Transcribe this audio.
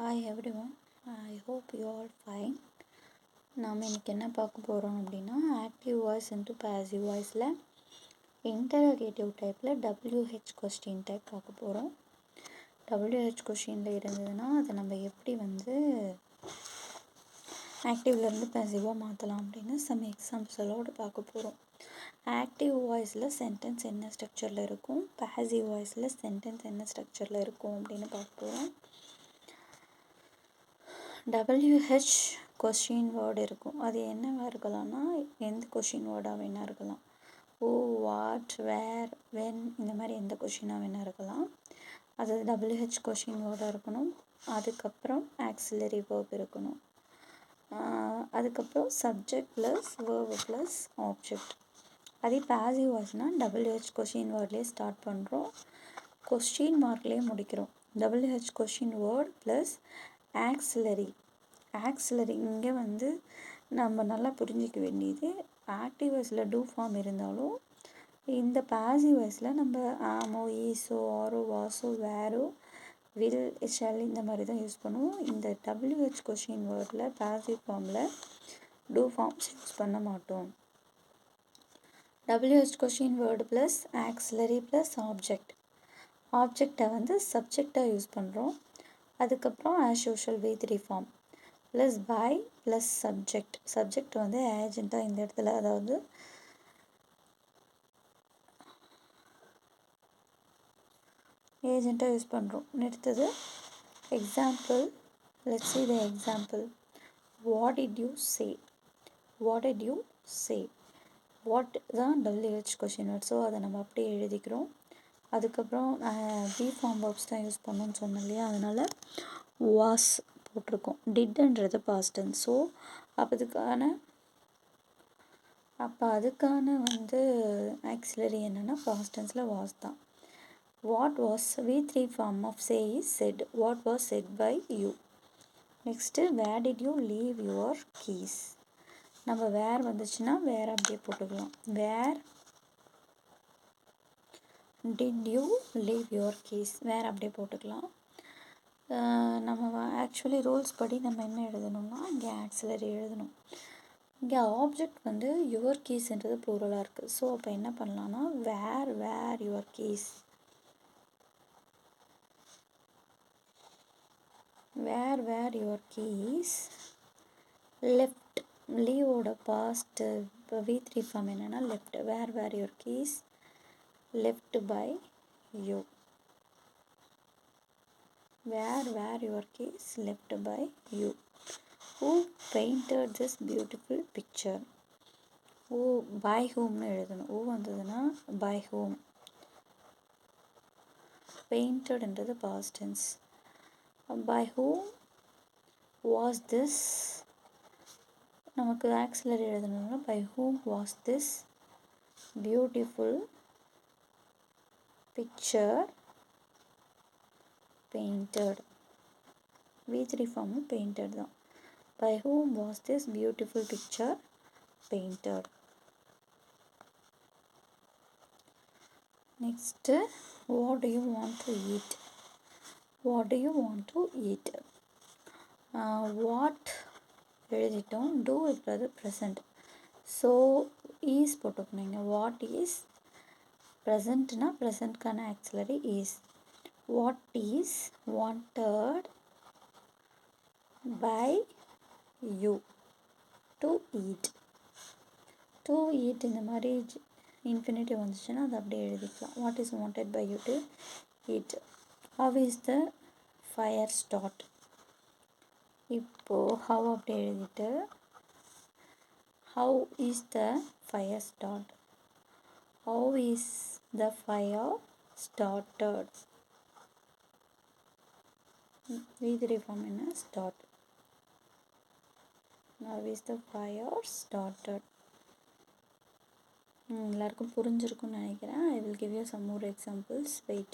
Hi everyone, I hope you all fine. நாம் இன்னைக்கு என்ன பார்க்க போகிறோம் அப்படின்னா ஆக்டிவ் வாய்ஸ் இன்ட்டு பாசிவ் வாய்ஸில் இன்டரோகேட்டிவ் டைப்பில் WH கொஸ்டின் டைப் பார்க்க போகிறோம். WH கொஸ்டினில் இருந்ததுன்னா அதை நம்ம எப்படி ஆக்டிவ்லேருந்து பாசிவாக மாற்றலாம் அப்படின்னு சம் எக்ஸாம்பிள்ஸோடு பார்க்க போகிறோம். ஆக்டிவ் வாய்ஸில் சென்டென்ஸ் என்ன ஸ்ட்ரக்சரில் இருக்கும், பாசிவ் வாய்ஸில் சென்டென்ஸ் என்ன ஸ்ட்ரக்சரில் இருக்கும் அப்படின்னு பார்க்க போகிறோம். WH கொஸ்டின் வேர்டு இருக்கும். அது என்னவாக இருக்கலாம்னா எந்த கொஸ்டின் வேர்டாக வேணா இருக்கலாம். ஓ, வாட், வேர், வென் இந்த மாதிரி எந்த கொஸ்டினாக வேணா இருக்கலாம். அது WH கொஸ்டின் வேர்டாக இருக்கணும். அதுக்கப்புறம் ஆக்சிலரி வேர்ப் இருக்கணும். அதுக்கப்புறம் subject plus verb plus object. அதே பாசிவ் வாய்ஸ்னால் WH கொஸ்டின் வேர்ட்லேயே ஸ்டார்ட் பண்ணுறோம், கொஸ்டின் மார்க்லேயே முடிக்கிறோம். WH question word plus auxiliary இங்கே நம்ம நல்லா புரிஞ்சிக்க வேண்டியது, ஆக்டிவ் வாய்ஸில் டூ ஃபார்ம் இருந்தாலும் இந்த பாசிவ் வாய்ஸில் நம்ம ஆமோ, ஈஸோ, ஆரோ, வாசோ, வேரோ, வில், ஷெல் இந்த மாதிரி தான் யூஸ் பண்ணுவோம். இந்த WH கொஸ்டின் வேர்டில் பாசிவ் ஃபார்மில் டூ ஃபார்ம்ஸ் யூஸ் பண்ண மாட்டோம். WH question word plus auxiliary plus ஆப்ஜெக்டை சப்ஜெக்டாக யூஸ் பண்ணுறோம். அதுக்கப்புறம் as usual V3 form plus by plus subject ஏஜெண்ட்டாக இந்த இடத்துல, அதாவது ஏஜெண்ட்டாக யூஸ் பண்ணுறோம். அடுத்தது example. Let's see the example. What did you say? What தான் WH கொஸ்டின் வேர்ட். ஸோ அதை நம்ம அப்படியே எழுதிக்கிறோம். அதுக்கப்புறம் பி ஃபார்ம் வேர்ப்ஸ் தான் யூஸ் பண்ணோன்னு சொன்னோம் இல்லையா, அதனால் வாஸ் போட்டிருக்கோம். டிட்ன்றது பாஸ்ட் டென்ஸ். ஸோ அதுக்கான ஆக்சிலரி என்னென்னா பாஸ்ட் டென்ஸில் வாஸ் தான். What was V3 form of say is said. What was said by you. Next where did you leave your keys. நம்ம வேர் வந்துச்சுன்னா வேர் அப்படியே போட்டுக்கலாம். Where did you leave your keys, where அப்படியே போட்டுக்கலாம். நம்ம actually rules படி நம்ம என்ன எழுதணும்னா இங்கே ஆக்சிலரி எழுதணும். இங்கே ஆப்ஜெக்ட் யுவர் கீஸ்ன்றது ப்ளூரலாக இருக்குது. ஸோ அப்போ என்ன பண்ணலான்னா where your keys, where your keys. Left, லீவோட பாஸ்ட்டு இப்போ V3 ஃபார்ம் என்னென்னா left. Where your keys left by you. Where your keys left by you. Who painted this beautiful picture? Who, by whom எழுதணும். Who வந்ததுன்னா by whom. Painted past tense. By whom was this, நமக்கு auxiliary எழுதணும்னா by whom was this beautiful picture painted. V3 form painted தான். By whom was this beautiful picture painted. Next, what do you want to eat? What எழுதிட்டோம். do இருக்கிறது present. So is போட்டுக்கணுங்க. what is presentனா presentக்கான auxiliary is. What is wanted by you to eat. இந்த மாதிரி infinitive வந்துச்சுன்னா அது அப்படியே எழுதிக்கலாம். What is wanted by you to eat. How is the fire start. இப்போது how அப்படியே எழுதிட்டு how is the fire start. How is the fire started. V3 form என்ன start. How is the fire started. எல்லாருக்கும் புரிஞ்சிருக்கும்னு நினைக்கிறேன். I will give you some more examples. Wait.